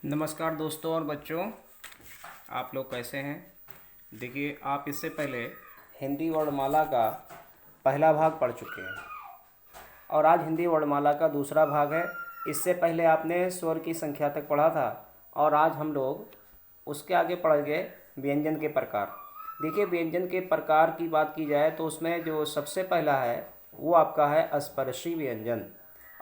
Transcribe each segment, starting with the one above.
नमस्कार दोस्तों और बच्चों, आप लोग कैसे हैं। देखिए, आप इससे पहले हिंदी वर्णमाला का पहला भाग पढ़ चुके हैं और आज हिंदी वर्णमाला का दूसरा भाग है। इससे पहले आपने स्वर की संख्या तक पढ़ा था और आज हम लोग उसके आगे पढ़ेंगे व्यंजन के प्रकार। देखिए, व्यंजन के प्रकार की बात की जाए तो उसमें जो सबसे पहला है वो आपका है स्पर्शी व्यंजन।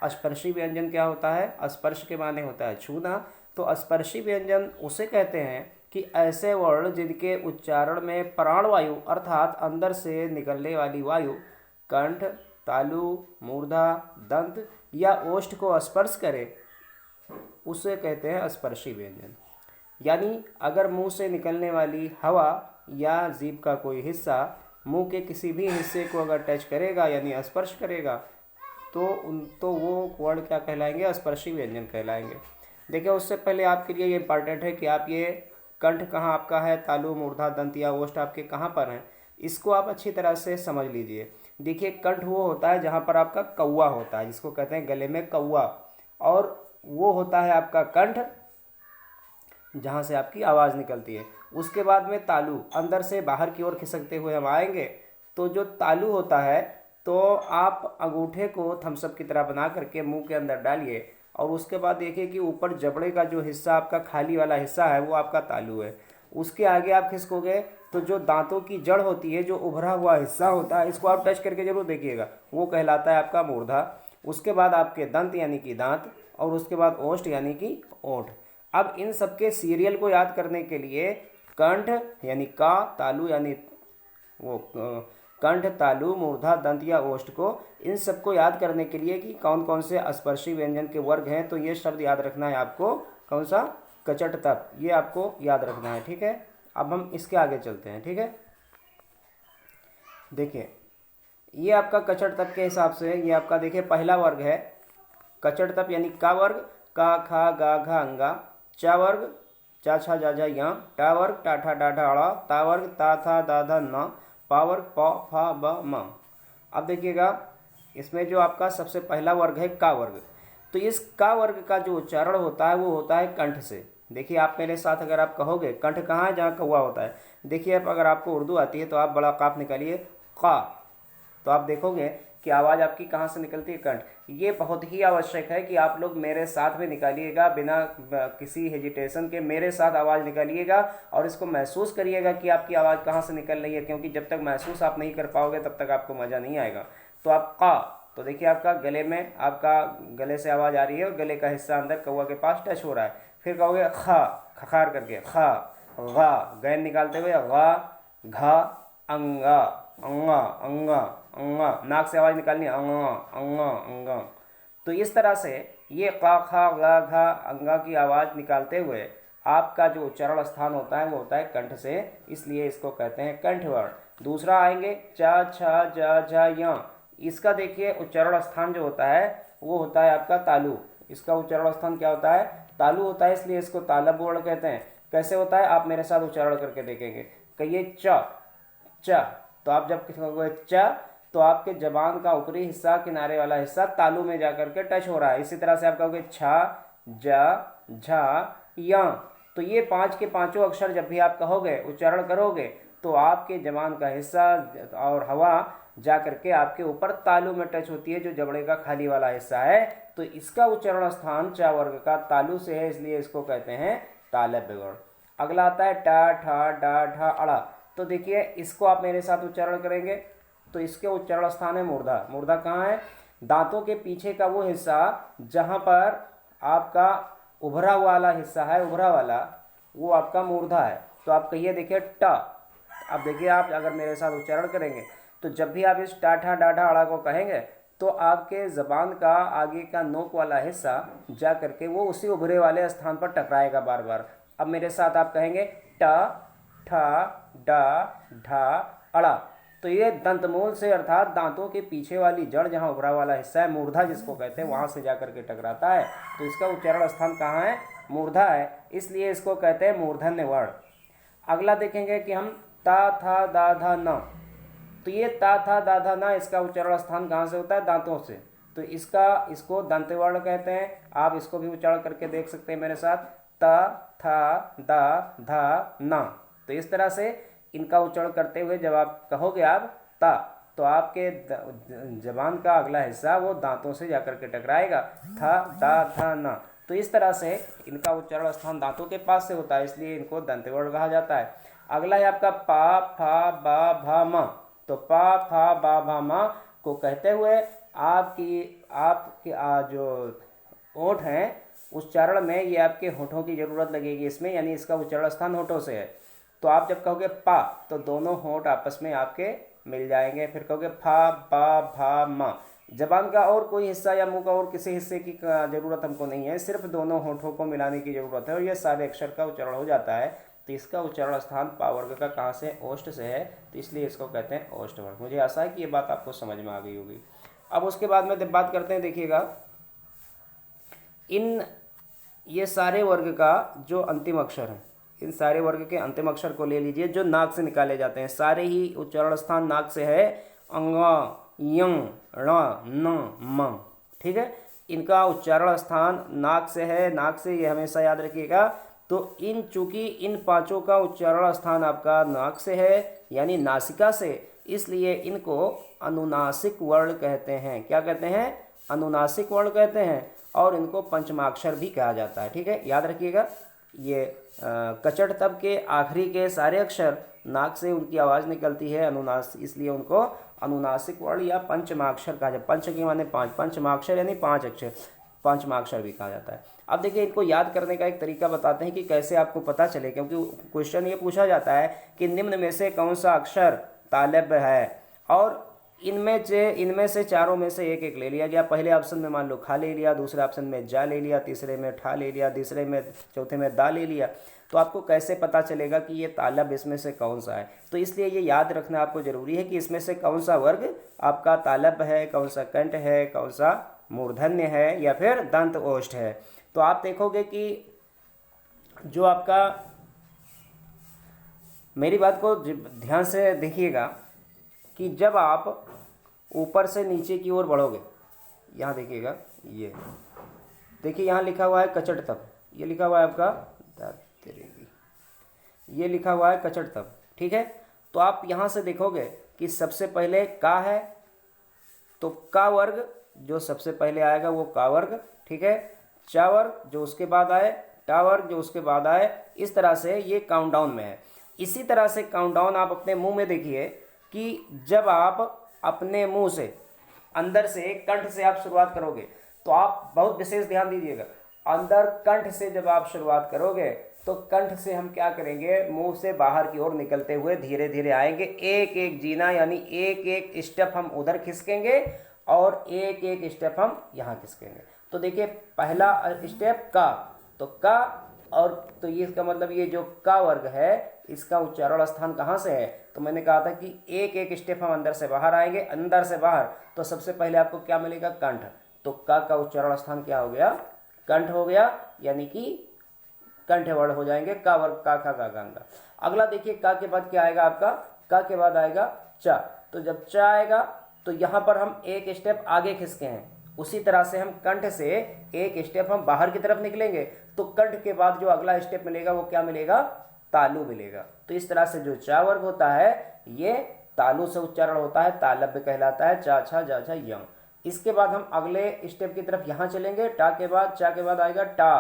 स्पर्शी व्यंजन क्या होता है? स्पर्श के माने होता है छूना। तो स्पर्शी व्यंजन उसे कहते हैं कि ऐसे वर्ण जिनके उच्चारण में प्राणवायु अर्थात अंदर से निकलने वाली वायु कंठ, तालु, मूर्धा, दंत या ओष्ठ को स्पर्श करे, उसे कहते हैं स्पर्शी व्यंजन। यानी अगर मुंह से निकलने वाली हवा या जीभ का कोई हिस्सा मुंह के किसी भी हिस्से को अगर टच करेगा यानी स्पर्श करेगा तो वो वर्ण क्या कहलाएंगे? स्पर्शी व्यंजन कहलाएंगे। देखिए, उससे पहले आपके लिए ये इंपॉर्टेंट है कि आप ये कंठ कहाँ आपका है, तालु, मूर्धा, दंत या ओष्ठ आपके कहाँ पर हैं, इसको आप अच्छी तरह से समझ लीजिए। देखिए, कंठ वो होता है जहाँ पर आपका कौवा होता है, जिसको कहते हैं गले में कौवा, और वो होता है आपका कंठ जहाँ से आपकी आवाज़ निकलती है। उसके बाद में तालु, अंदर से बाहर की ओर खिसकते हुए हम आएंगे। तो जो तालु होता है, तो आप अंगूठे को थम्सअप की तरह बना करके मुंह के अंदर डालिए और उसके बाद देखिए कि ऊपर जबड़े का जो हिस्सा आपका खाली वाला हिस्सा है वो आपका तालु है। उसके आगे आप खिसकोगे तो जो दांतों की जड़ होती है, जो उभरा हुआ हिस्सा होता है, इसको आप टच करके जरूर देखिएगा, वो कहलाता है आपका मूर्धा। उसके बाद आपके दंत यानी कि दांत, और उसके बाद ओष्ठ यानी कि ओंठ। अब इन सबके सीरियल को याद करने के लिए कंठ यानी का, तालु यानी वो कंठ, तालु, मूर्धा, दंत या ओष्ठ को, इन सबको याद करने के लिए कि कौन कौन से स्पर्शी व्यंजन के वर्ग हैं, तो ये शब्द याद रखना है आपको। कौन सा? कचट तप, ये आपको याद रखना है। ठीक है, अब हम इसके आगे चलते हैं। ठीक है, देखिए ये आपका कचट तप के हिसाब से ये आपका देखिए पहला वर्ग है कचट तप यानी का वर्ग, का, खा, गा, घा, अंगा। चा वर्ग, चा, छा, जा, जा, या। टा वर्ग, टा, ठा, डा, ढा, अड़ा। ता वर्ग, ता, था, दा, धा, न। पा वर्ग, प, फा, ब, म। अब देखिएगा, इसमें जो आपका सबसे पहला वर्ग है का वर्ग, तो इस का वर्ग का जो उच्चारण होता है वो होता है कंठ से। देखिए, आप मेरे साथ अगर आप कहोगे कंठ कहाँ है? जहाँ कौवा होता है। देखिए, अब अगर आपको उर्दू आती है तो आप बड़ा काफ निकालिए, का, तो आप देखोगे कि आवाज़ आपकी कहाँ से निकलती है? कंठ। ये बहुत ही आवश्यक है कि आप लोग मेरे साथ में निकालिएगा, बिना किसी हेजिटेशन के मेरे साथ आवाज़ निकालिएगा और इसको महसूस करिएगा कि आपकी आवाज़ कहाँ से निकल रही है, क्योंकि जब तक महसूस आप नहीं कर पाओगे तब तक आपको मज़ा नहीं आएगा। तो आप का, तो देखिए आपका गले में, आपका गले से आवाज़ आ रही है और गले का हिस्सा अंदर कौवा के पास टच हो रहा है। फिर कहोगे खा, खखार करके खा, गा, गैन निकालते हुए गा, घा, अंगा, अंगा, अंगा, अंगा, नाक से आवाज़ निकालनी, अंगा, अंगा, अंगा। तो इस तरह से ये का, खा, गा, घा, अंगा की आवाज़ निकालते हुए आपका जो उच्चारण स्थान होता है वो होता है कंठ से, इसलिए इसको कहते हैं कंठवर्ण। दूसरा आएंगे चा, छा, जा, झा, या। इसका देखिए उच्चारण स्थान जो होता है वो होता है आपका तालु। इसका उच्चारण स्थान क्या होता है? तालु होता है, इसलिए इसको तालब वर्ण कहते हैं। कैसे होता है? आप मेरे साथ उच्चारण करके देखेंगे। कहिए च, च, तो आप जब कहोगे च तो आपके जबान का ऊपरी हिस्सा, किनारे वाला हिस्सा तालु में जाकर के टच हो रहा है। इसी तरह से आप कहोगे छा, जा, झा, या। तो ये पांच के पांचों अक्षर जब भी आप कहोगे, उच्चारण करोगे, तो आपके जबान का हिस्सा और हवा जा करके आपके ऊपर तालु में टच होती है, जो जबड़े का खाली वाला हिस्सा है। तो इसका उच्चारण स्थान चा वर्ग का तालु से है, इसलिए इसको कहते हैं तालव्य वर्ण। अगला आता है टा, ठा, डा, ढा, अड़ा। तो देखिए इसको आप मेरे साथ उच्चारण करेंगे तो इसके उच्चारण स्थान है मूर्धा। मूर्धा कहाँ है? दांतों के पीछे का वो हिस्सा जहाँ पर आपका उभरा हुआ वाला हिस्सा है, उभरा वाला, वो आपका मूर्धा है। तो आप कहिए, देखिए ट। अब देखिए, आप अगर मेरे साथ उच्चारण करेंगे तो जब भी आप इस टाठा डाढ़ा अड़ा को कहेंगे तो आपके जबान का आगे का नोक वाला हिस्सा जा करके वो उसी उभरे वाले स्थान पर टकराएगा बार बार। अब मेरे साथ आप कहेंगे ट, ठा, डा, ढा, अड़ा। तो ये दंतमूल से अर्थात दांतों के पीछे वाली जड़, जहाँ उभरा वाला हिस्सा है, मूर्धा जिसको कहते हैं, वहां से जाकर के टकराता है। तो इसका उच्चारण स्थान कहाँ है? मूर्धा है, इसलिए इसको कहते हैं मूर्धन्य वर्ण। अगला देखेंगे कि हम ता, था, दा, धा, न। तो ये ता, था, दा, धा, न, इसका उच्चारण स्थान कहाँ से होता है? दांतों से। तो इसको दंत वर्ण कहते हैं। आप इसको भी उच्चारण करके देख सकते हैं मेरे साथ। ता, था, दा, धा, ना। तो इस तरह से इनका उच्चारण करते हुए जब आप कहोगे आप ता, तो आपके जबान का अगला हिस्सा वो दांतों से जाकर के टकराएगा, था, दा, धा, ना। तो इस तरह से इनका उच्चारण स्थान दांतों के पास से होता है, इसलिए इनको दंतवर्ण कहा जाता है। अगला है आपका पा, फा, बा, भा, मा। तो पा, फा, बा, भा, मा को कहते हुए आपकी जो ओठ हैं उच्चारण में ये आपके होठों की जरूरत लगेगी इसमें, यानी इसका उच्चारण स्थान होठों से है। तो आप जब कहोगे पा तो दोनों होठ आपस में आपके मिल जाएंगे, फिर कहोगे फा, बा, भा, मा। जबान का और कोई हिस्सा या मुंह का और किसी हिस्से की जरूरत हमको नहीं है, सिर्फ दोनों होठों को मिलाने की जरूरत है और ये सारे अक्षर का उच्चारण हो जाता है। तो इसका उच्चारण स्थान पा वर्ग का कहाँ से, ओष्ठ से है, तो इसलिए इसको कहते हैं ओष्ठ वर्ग। मुझे आशा है कि ये बात आपको समझ में आ गई होगी। अब उसके बाद में बात करते हैं, देखिएगा इन ये सारे वर्ग का जो अंतिम अक्षर है, इन सारे वर्ग के अंतिम अक्षर को ले लीजिए जो नाक से निकाले जाते हैं, सारे ही उच्चारण स्थान नाक से है, अंग, यंग, ण, न, म। ठीक है, इनका उच्चारण स्थान नाक से है, नाक से, ये हमेशा याद रखिएगा। तो चूंकि इन पांचों का उच्चारण स्थान आपका नाक से है यानी नासिका से, इसलिए इनको अनुनासिक वर्ण कहते हैं। क्या कहते हैं, अनुनासिक वर्ण कहते हैं, और इनको पंचमाक्षर भी कहा जाता है। ठीक है, याद रखिएगा, ये कचड़ तब के आखिरी के सारे अक्षर नाक से उनकी आवाज़ निकलती है अनुनासिक, इसलिए उनको अनुनासिक वर्ण या पंचमाक्षर कहा जाता है। पंच के माने पांच, पंचमाक्षर यानी पांच अक्षर, पंचमाक्षर भी कहा जाता है। अब देखिए, इनको याद करने का एक तरीका बताते हैं कि कैसे आपको पता चले, क्योंकि क्वेश्चन ये पूछा जाता है कि निम्न में से कौन सा अक्षर तालव्य है, और इनमें से चारों में से एक एक ले लिया गया। पहले ऑप्शन में मान लो खा ले लिया, दूसरे ऑप्शन में जा ले लिया, तीसरे में ठा ले लिया, तीसरे में, चौथे में दा ले लिया। तो आपको कैसे पता चलेगा कि ये तालव्य इसमें से कौन सा है? तो इसलिए ये याद रखना आपको जरूरी है कि इसमें से कौन सा वर्ग आपका तालव्य है, कौन सा कंठ है, कौन सा मूर्धन्य है या फिर दंत ओष्ठ है। तो आप देखोगे कि जो आपका, मेरी बात को ध्यान से देखिएगा कि जब आप ऊपर से नीचे की ओर बढ़ोगे, यहाँ देखिएगा, ये देखिए यहाँ लिखा हुआ है कचड़ तप, ये लिखा हुआ है आपका, ये लिखा हुआ है कचड़ तप। ठीक है, तो आप यहाँ से देखोगे कि सबसे पहले का है, तो का वर्ग जो सबसे पहले आएगा वो का वर्ग। ठीक है, चा वर्ग जो उसके बाद आए, टा वर्ग जो उसके बाद आए, इस तरह से ये काउंटडाउन में है। इसी तरह से काउंटडाउन आप अपने मुंह में देखिए कि जब आप अपने मुंह से अंदर से कंठ से आप शुरुआत करोगे, तो आप बहुत विशेष ध्यान दीजिएगा, अंदर कंठ से जब आप शुरुआत करोगे तो कंठ से हम क्या करेंगे, मुंह से बाहर की ओर निकलते हुए धीरे धीरे आएंगे, एक एक जीना यानी एक एक स्टेप हम उधर खिसकेंगे और एक एक स्टेप हम यहाँ खिसकेंगे। तो देखिए पहला स्टेप का, तो का, और तो ये इसका मतलब ये जो का वर्ग है इसका उच्चारण स्थान कहाँ से है, तो मैंने कहा था कि एक एक स्टेप हम अंदर से बाहर आएंगे, अंदर से बाहर। तो सबसे पहले आपको क्या मिलेगा, कंठ। तो का उच्चारण स्थान क्या हो गया, कंठ हो गया, यानी कि कंठ वर्ण हो जाएंगे का वर्ग, का, खा, गा, गा। अगला देखिए, का के बाद क्या आएगा आपका, का के बाद आएगा चा। तो जब चा आएगा तो यहाँ पर हम एक स्टेप आगे खिसके हैं, उसी तरह से हम कंठ से एक स्टेप हम बाहर की तरफ निकलेंगे, तो कंठ के बाद जो अगला स्टेप मिलेगा वो क्या मिलेगा, तालु मिलेगा। तो इस तरह से जो चा वर्ग होता है ये तालु से उच्चारण होता है, तालव्य कहलाता है, चा, छा, जा, झा, यम। इसके बाद हम अगले स्टेप की तरफ यहाँ चलेंगे, टा के बाद, चा के बाद आएगा टा,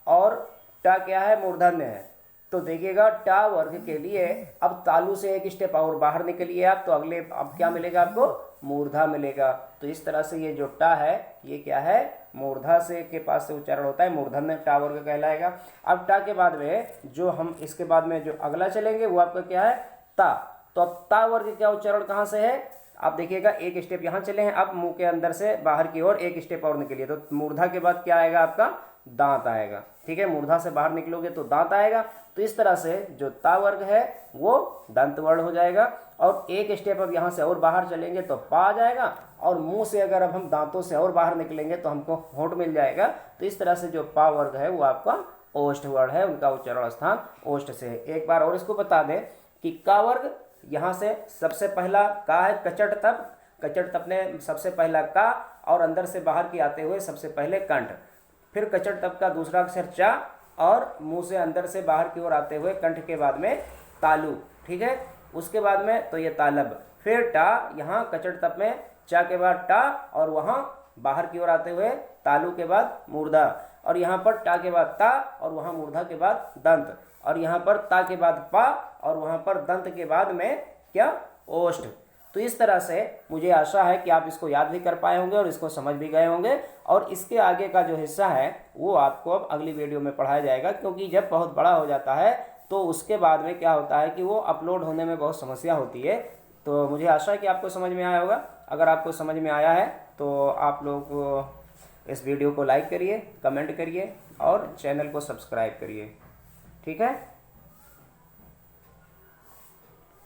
और टा क्या है, मूर्धन्य है। तो देखिएगा टा वर्ग के लिए अब तालु से एक स्टेप और बाहर निकलिए आप, तो अगले अब क्या मिलेगा आपको, मूर्धा मिलेगा। तो इस तरह से ये जो टा है ये क्या है, मूर्धा से के पास से उच्चारण होता है, मूर्धन्य टा वर्ग कहलाएगा। अब टा के बाद में जो हम इसके बाद में जो अगला चलेंगे वो आपका क्या है, ता। तो अब ता वर्ग क्या उच्चारण कहाँ से है, आप देखिएगा एक स्टेप यहाँ चले हैं, अब मुंह के अंदर से बाहर की ओर एक स्टेप और निकलिए, तो मूर्धा के बाद क्या आएगा आपका, दांत आएगा। ठीक है, मूर्धा से बाहर निकलोगे तो दांत आएगा। तो इस तरह से जो ता वर्ग है वो दंत वर्ण हो जाएगा, और एक स्टेप अब यहाँ से और बाहर चलेंगे तो पा आ जाएगा, और मुंह से अगर अब हम दांतों से और बाहर निकलेंगे तो हमको होंठ मिल जाएगा। तो इस तरह से जो पा वर्ग है वो आपका ओष्ठ वर्ण है, उनका उच्चारण स्थान ओष्ठ से है। एक बार और इसको बता दें कि का वर्ग यहाँ से सबसे पहला का है कचड़ तप, कचड़ तप ने सबसे पहला का, और अंदर से बाहर की आते हुए सबसे पहले कंठ, फिर कचड़ तप का दूसरा अक्षर चा, और मुंह से अंदर से बाहर की ओर आते हुए कंठ के बाद में तालु, ठीक है। उसके बाद में तो ये तालब, फिर टा, यहाँ कचट तप में चा के बाद टा और वहाँ बाहर की ओर आते हुए तालु के बाद मूर्धा, और यहाँ पर टा के बाद ता और वहाँ मूर्धा के बाद दंत, और यहाँ पर ता के बाद पा और वहाँ पर दंत के बाद में क्या, ओष्ठ। तो इस तरह से मुझे आशा है कि आप इसको याद भी कर पाए होंगे और इसको समझ भी गए होंगे, और इसके आगे का जो हिस्सा है वो आपको अब अगली वीडियो में पढ़ाया जाएगा, क्योंकि जब बहुत बड़ा हो जाता है तो उसके बाद में क्या होता है कि वो अपलोड होने में बहुत समस्या होती है। तो मुझे आशा है कि आपको समझ में आया होगा। अगर आपको समझ में आया है तो आप लोग इस वीडियो को लाइक करिए, कमेंट करिए और चैनल को सब्सक्राइब करिए, ठीक है।